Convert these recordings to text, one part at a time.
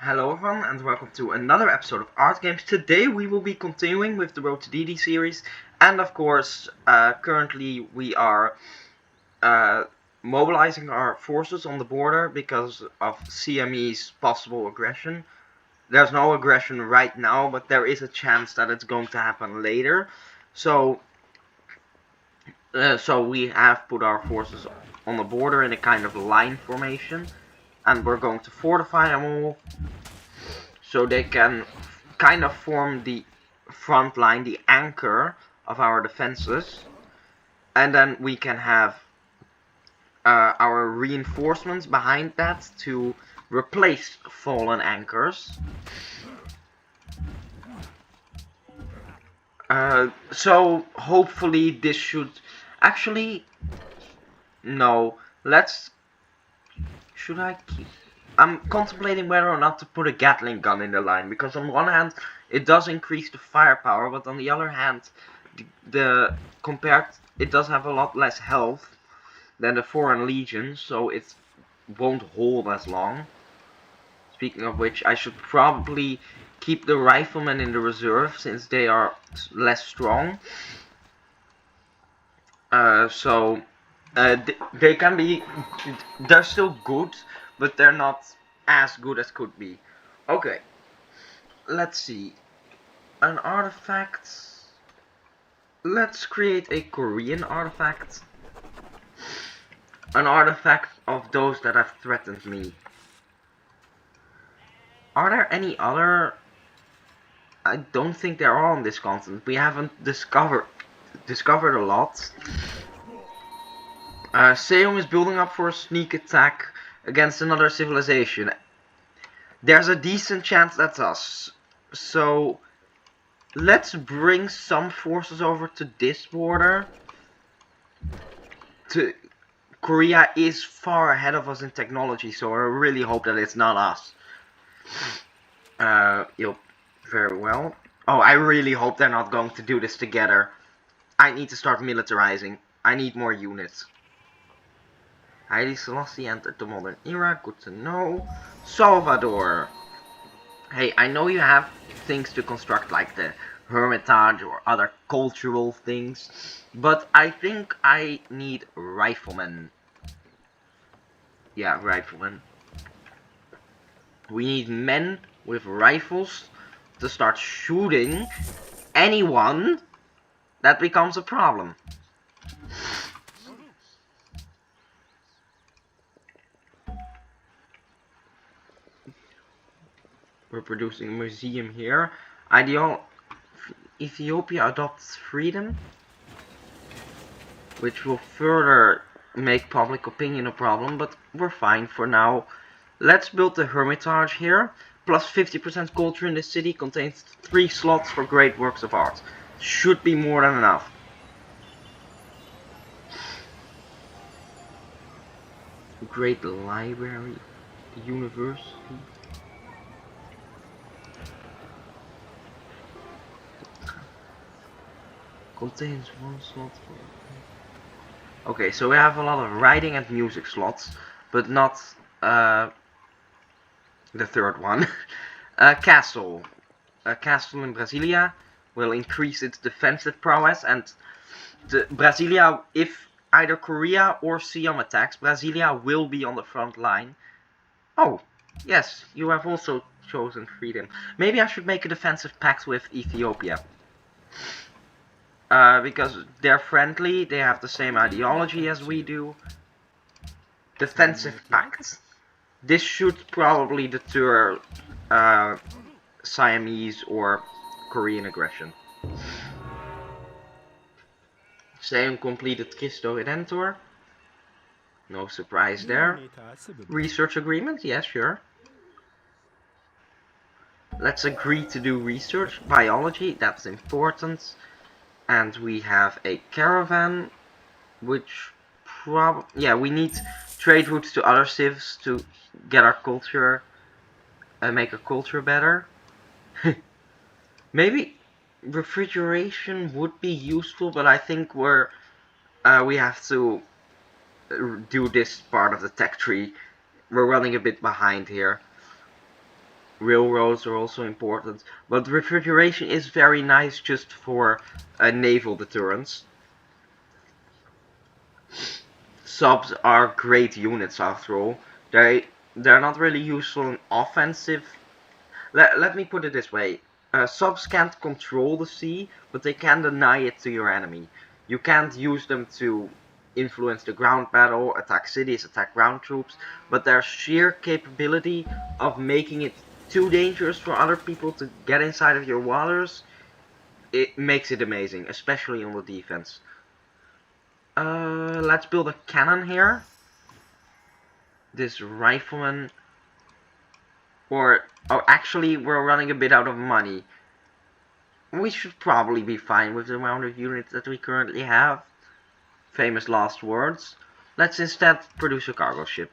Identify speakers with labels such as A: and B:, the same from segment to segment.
A: Hello everyone and welcome to another episode of Art Games. Today we will be continuing with the Road to Deity series, and of course currently we are mobilizing our forces on the border because of Siamese possible aggression. There's no aggression right now, but there is a chance that it's going to happen later. So we have put our forces on the border in a kind of line formation, and we're going to fortify them all so they can kind of form the front line, the anchor of our defenses, and then we can have our reinforcements behind that to replace fallen anchors. So hopefully this should actually no. Should I keep? I'm contemplating whether or not to put a Gatling gun in the line, because on one hand it does increase the firepower, but on the other hand it does have a lot less health than the Foreign Legion, so it won't hold as long. Speaking of which, I should probably keep the riflemen in the reserve since they are less strong. They can be, they're still good, but they're not as good as could be. Okay, let's see. An artifact. Let's create a Korean artifact. An artifact of those that have threatened me. Are there any other? I don't think there are on this continent. We haven't discovered a lot. Siam is building up for a sneak attack against another civilization. There's a decent chance that's us. So let's bring some forces over to this border. Korea is far ahead of us in technology, so I really hope that it's not us. Yep, very well. Oh, I really hope they're not going to do this together. I need to start militarizing. I need more units. Haile Selassie entered the modern era, good to know. Salvador. Hey, I know you have things to construct like the Hermitage or other cultural things, but I think I need riflemen. Yeah, riflemen. We need men with rifles to start shooting anyone that becomes a problem. We're producing a museum here. Ethiopia adopts freedom, which will further make public opinion a problem, but we're fine for now. Let's build the Hermitage here. Plus 50% culture in the city contains 3 slots for great works of art. Should be more than enough. Great library, university. Contains 1 slot for... Okay, so we have a lot of writing and music slots, but not the third one. Castle. A castle in Brasilia will increase its defensive prowess, and Brasilia, if either Korea or Siam attacks, Brasilia will be on the front line. Oh, yes, you have also chosen freedom. Maybe I should make a defensive pact with Ethiopia. Because they're friendly, they have the same ideology as we do. Defensive pact. This should probably deter Siamese or Korean aggression. Siam completed Cristo Redentor. No surprise there. Research agreement? Yeah, sure. Let's agree to do research. Biology, that's important. And we have a caravan, which we need trade routes to other civs to get our culture and make our culture better. Maybe refrigeration would be useful, but I think we have to do this part of the tech tree. We're running a bit behind here. Railroads are also important, but refrigeration is very nice just for naval deterrence. Subs are great units after all. They're not really useful in offensive. Let me put it this way. Subs can't control the sea, but they can deny it to your enemy. You can't use them to influence the ground battle, attack cities, attack ground troops, but their sheer capability of making it too dangerous for other people to get inside of your waters, it makes it amazing, especially on the defense. Let's build a cannon here. This rifleman, oh, actually, we're running a bit out of money. We should probably be fine with the amount of units that we currently have. Famous last words. Let's instead produce a cargo ship.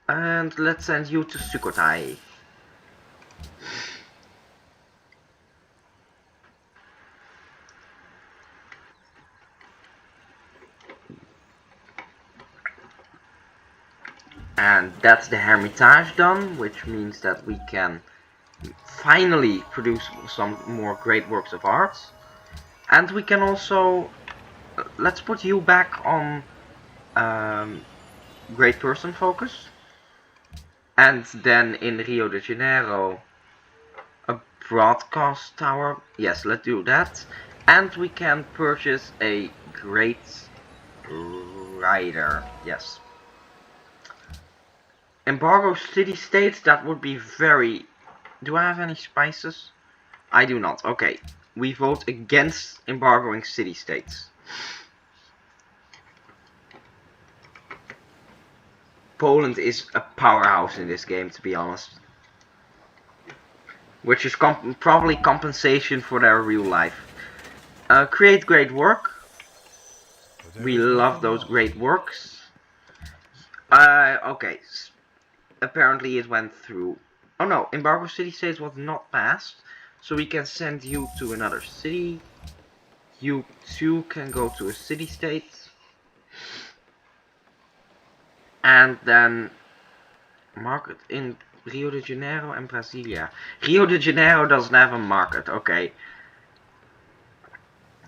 A: And let's send you to Sukhothai. And that's the Hermitage done, which means that we can finally produce some more great works of art. And we can also, let's put you back on great person focus. And then in Rio de Janeiro, a broadcast tower. Yes, let's do that. And we can purchase a great rider. Yes. Embargo city-states, that would be very... Do I have any spices? I do not. Okay. We vote against embargoing city-states. Poland is a powerhouse in this game, to be honest. Which is probably compensation for their real life. Create great work. We love those great works. Okay. Apparently it went through. Oh no, embargo city states was not passed. So we can send you to another city. You too can go to a city state. And then market in Rio de Janeiro and Brasilia. Rio de Janeiro doesn't have a market, okay.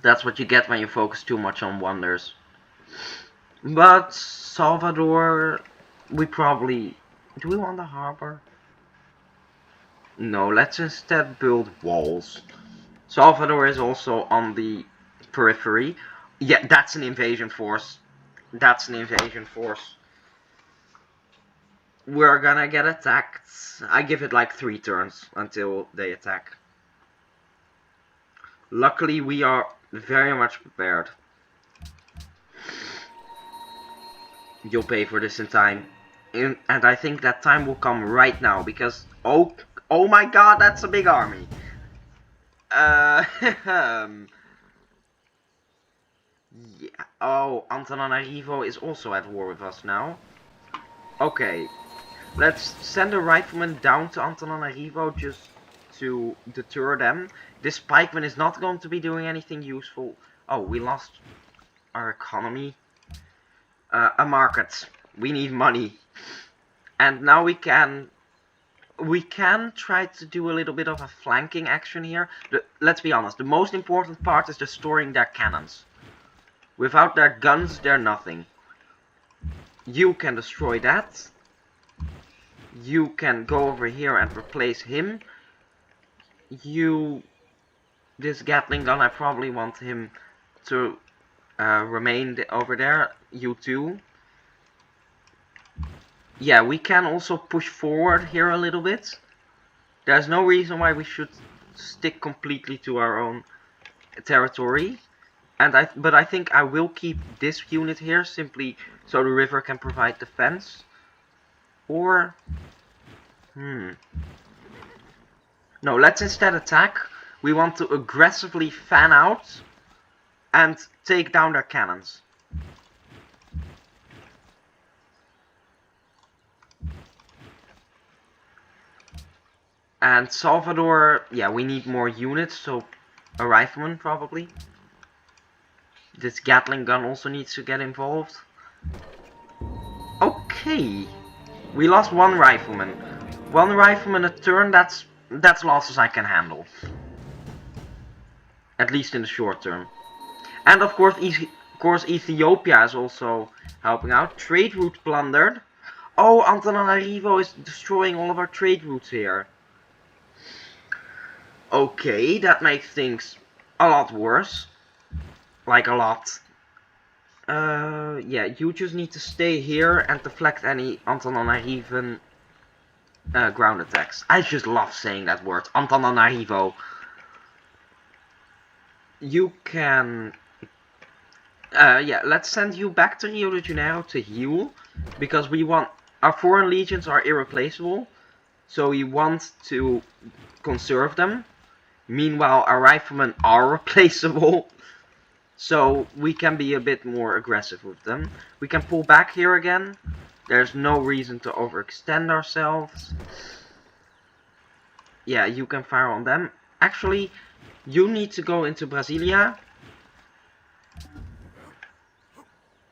A: That's what you get when you focus too much on wonders. But Salvador, we probably... Do we want a harbor? No, let's instead build walls. Salvador is also on the periphery. Yeah, that's an invasion force. That's an invasion force. We're gonna get attacked. I give it like 3 turns until they attack. Luckily, we are very much prepared. You'll pay for this in time. And I think that time will come right now, because... Oh my god, that's a big army. Yeah. Oh, Antananarivo is also at war with us now. Okay. Let's send a rifleman down to Antananarivo just to deter them. This pikeman is not going to be doing anything useful. Oh, we lost our economy. A market. We need money. And now we can try to do a little bit of a flanking action here. Let's be honest, the most important part is destroying their cannons. Without their guns, they're nothing. You can destroy that. You can go over here and replace him. This Gatling gun, I probably want him to remain over there. You too. Yeah, we can also push forward here a little bit. There's no reason why we should stick completely to our own territory. But I think I will keep this unit here simply so the river can provide defense. Or... No, let's instead attack. We want to aggressively fan out and take down their cannons. And Salvador, yeah, we need more units, so a rifleman probably. This Gatling gun also needs to get involved. Okay, We lost one rifleman. One rifleman a turn, that's losses I can handle. At least in the short term. And of course, Ethiopia is also helping out. Trade route plundered. Oh, Antananarivo is destroying all of our trade routes here. Okay, that makes things a lot worse. Like a lot. Yeah, you just need to stay here and deflect any Antananarivan ground attacks. I just love saying that word, Antananarivo. You can... yeah, let's send you back to Rio de Janeiro to heal. Because we want... Our foreign legions are irreplaceable. So we want to conserve them. Meanwhile, our riflemen are replaceable. So we can be a bit more aggressive with them. We can pull back here again. There's no reason to overextend ourselves. Yeah, you can fire on them. Actually, you need to go into Brasilia.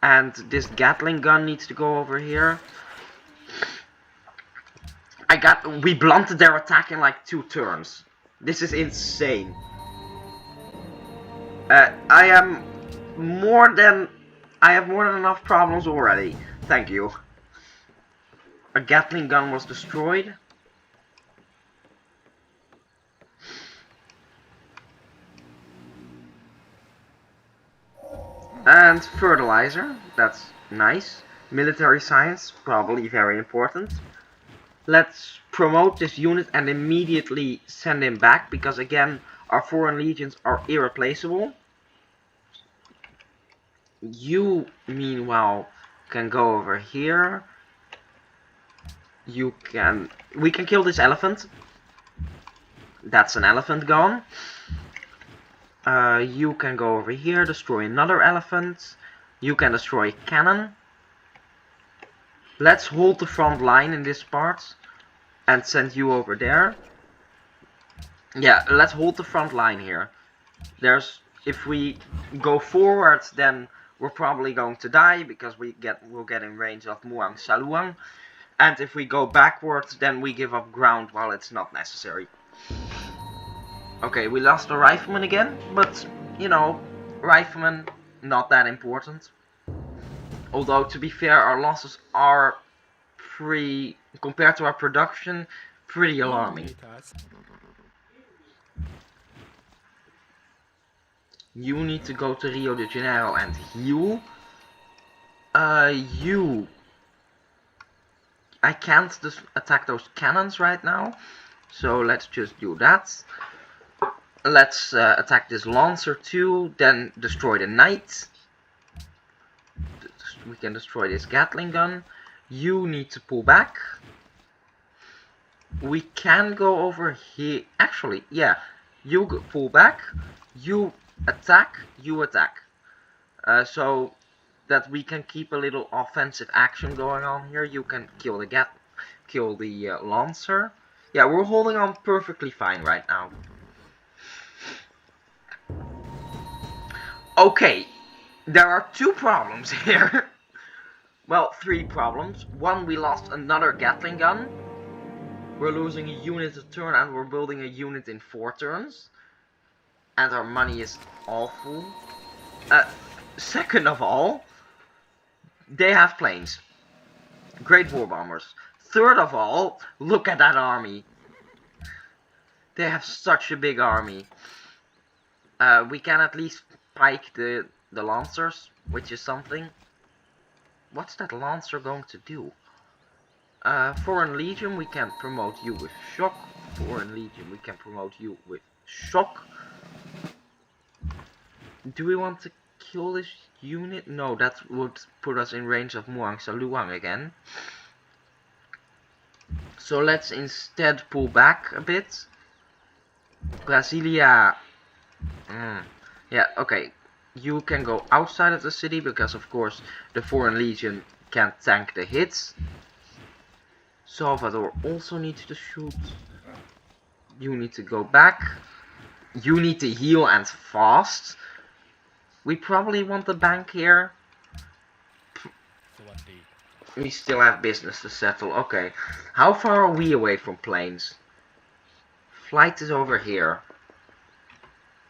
A: And this Gatling gun needs to go over here. We blunted their attack in like 2 turns. This is insane. I have more than enough problems already. Thank you. A Gatling gun was destroyed. And fertilizer, that's nice. Military science, probably very important. Let's promote this unit and immediately send him back, because again, our foreign legions are irreplaceable. You, meanwhile, can go over here. We can kill this elephant. That's an elephant gone. You can go over here, destroy another elephant. You can destroy a cannon. Let's hold the front line in this part and send you over there. Yeah, let's hold the front line here. If we go forward, then we're probably going to die because we'll get in range of Muang Saluang. And if we go backwards, then we give up ground while it's not necessary. Okay, we lost a rifleman again, but, you know, rifleman, not that important. Although, to be fair, our losses are compared to our production, pretty alarming. You need to go to Rio de Janeiro and heal. I can't just attack those cannons right now, so let's just do that. Let's attack this Lancer too, then destroy the Knight. We can destroy this Gatling gun. You need to pull back. We can go over here. Actually, yeah. You pull back. You attack. You attack. So that we can keep a little offensive action going on here. You can kill the Lancer. Yeah, we're holding on perfectly fine right now. Okay, there are 2 problems here. Well, 3 problems. 1, we lost another Gatling gun. We're losing a unit a turn and we're building a unit in 4 turns. And our money is awful. Second of all, they have planes. Great war bombers. Third of all, look at that army. They have such a big army. We can at least pike the Lancers, which is something. What's that Lancer going to do? Foreign Legion, we can promote you with Shock. Foreign Legion, we can promote you with Shock. Do we want to kill this unit? No, that would put us in range of Muang Saluang again. So let's instead pull back a bit. Brasilia. Yeah, okay. You can go outside of the city because, of course, the Foreign Legion can't tank the hits. Salvador also needs to shoot. You need to go back. You need to heal and fast. We probably want the bank here. We still have business to settle. Okay. How far are we away from planes? Flight is over here.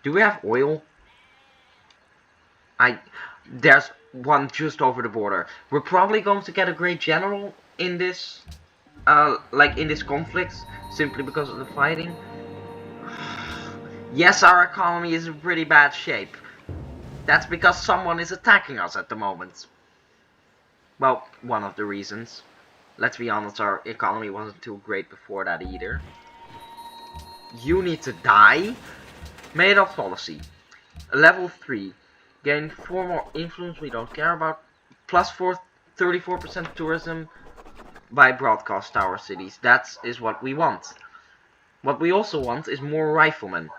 A: Do we have oil? There's one just over the border. We're probably going to get a great general in this, like in this conflict, simply because of the fighting. Yes, our economy is in pretty bad shape. That's because someone is attacking us at the moment. Well, one of the reasons. Let's be honest, our economy wasn't too great before that either. You need to die. Made up policy. Level 3. Gain 4 more influence we don't care about. Plus 34% tourism by broadcast tower cities. That is what we want. What we also want is more riflemen.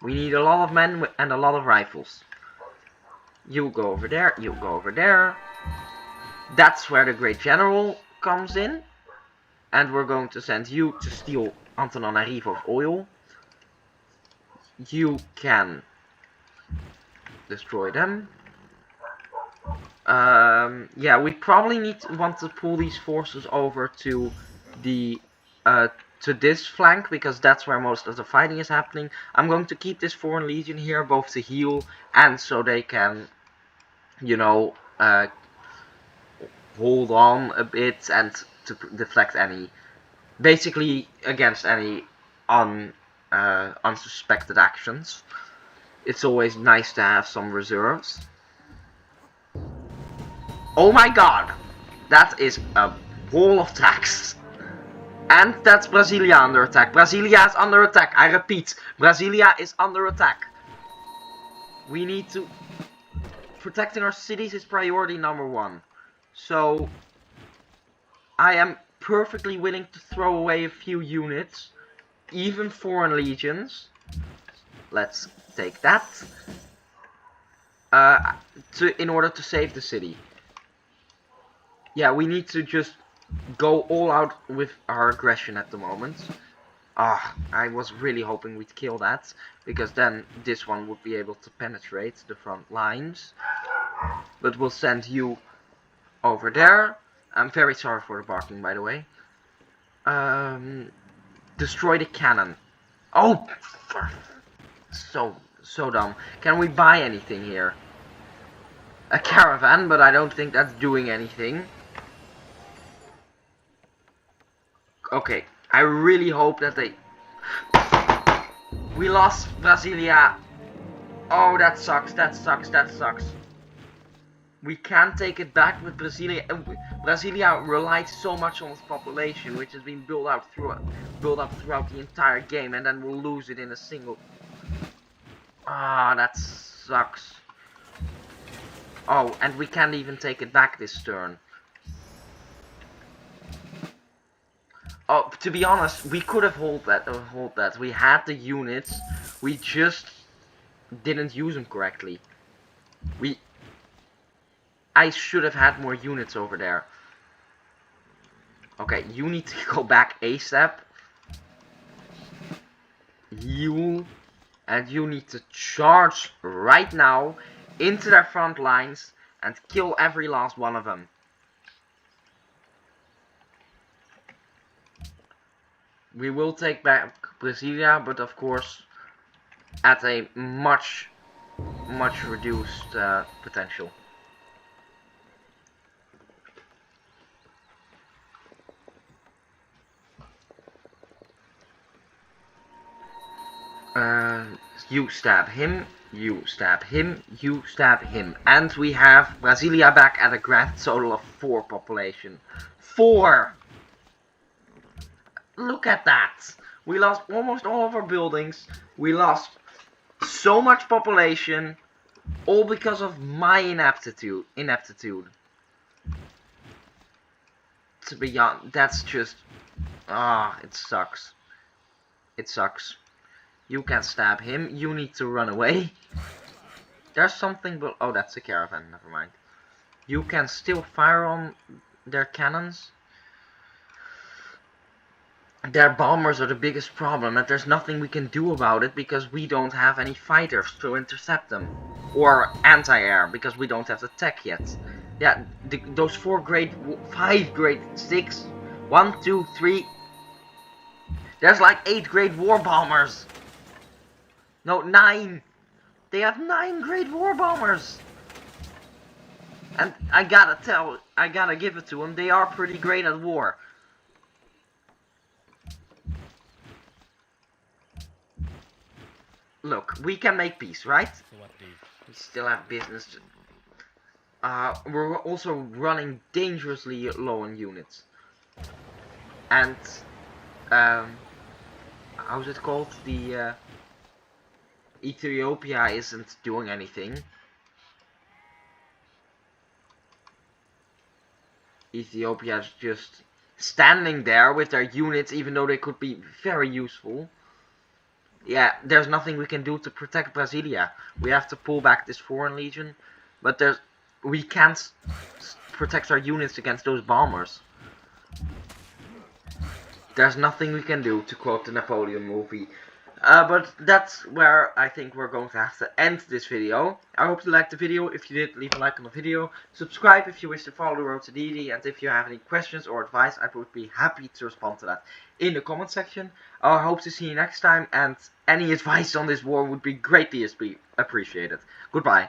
A: We need a lot of men and a lot of rifles. You go over there, you go over there. That's where the Great General comes in. And we're going to send you to steal Antananarivo's oil. You can destroy them. Yeah, we probably want to pull these forces over to the to this flank, because that's where most of the fighting is happening. I'm going to keep this Foreign Legion here, both to heal and so they can, you know, hold on a bit and to deflect any, basically against any unsuspected actions. It's always nice to have some reserves. Oh my god! That is a wall of tax. And that's Brasilia under attack. Brasilia is under attack. I repeat, Brasilia is under attack. We need to... Protecting our cities is priority number 1. So... I am perfectly willing to throw away a few units. Even foreign legions. Let's take that. In order to save the city. Yeah, we need to just go all out with our aggression at the moment. I was really hoping we'd kill that, because then this one would be able to penetrate the front lines. But we'll send you over there. I'm very sorry for the barking, by the way. Destroy the cannon. Oh, so dumb. Can we buy anything here? A caravan, but I don't think that's doing anything. Okay, I really hope that they... We lost Brasilia. Oh, that sucks, that sucks, that sucks. We can't take it back with Brasilia. Brasilia relied so much on its population, which has been built up throughout the entire game, and then we'll lose it in a single... Ah, that sucks. Oh, and we can't even take it back this turn. Oh, to be honest, we could have hold that. We had the units, we just didn't use them correctly. I should have had more units over there. Okay, you need to go back ASAP. You and you need to charge right now into their front lines and kill every last one of them. We will take back Brasilia, but of course at a much reduced potential. You stab him, you stab him, you stab him. And we have Brasilia back at a grand total of 4 population. 4! Look at that! We lost almost all of our buildings. We lost so much population. All because of my ineptitude. To be honest, that's just... it sucks. It sucks. You can stab him. You need to run away. There's something, but oh, that's a caravan. Never mind. You can still fire on their cannons. Their bombers are the biggest problem, and there's nothing we can do about it because we don't have any fighters to intercept them. Or anti-air, because we don't have the tech yet. Yeah, those 5 grade 6, 1, 2, 3. There's like 8 grade war bombers. No, 9. They have 9 grade war bombers. And I gotta give it to them. They are pretty great at war. Look, we can make peace, right? We still have business. We're also running dangerously low on units. And, how's it called? The, Ethiopia isn't doing anything. Ethiopia is just standing there with their units, even though they could be very useful. Yeah, there's nothing we can do to protect Brasilia. We have to pull back this foreign legion, but we can't protect our units against those bombers. There's nothing we can do, to quote the Napoleon movie. But that's where I think we're going to have to end this video. I hope you liked the video. If you did, leave a like on the video. Subscribe if you wish to follow the road to deity. And if you have any questions or advice, I would be happy to respond to that in the comment section. I hope to see you next time. And any advice on this war would be greatly appreciated. Goodbye.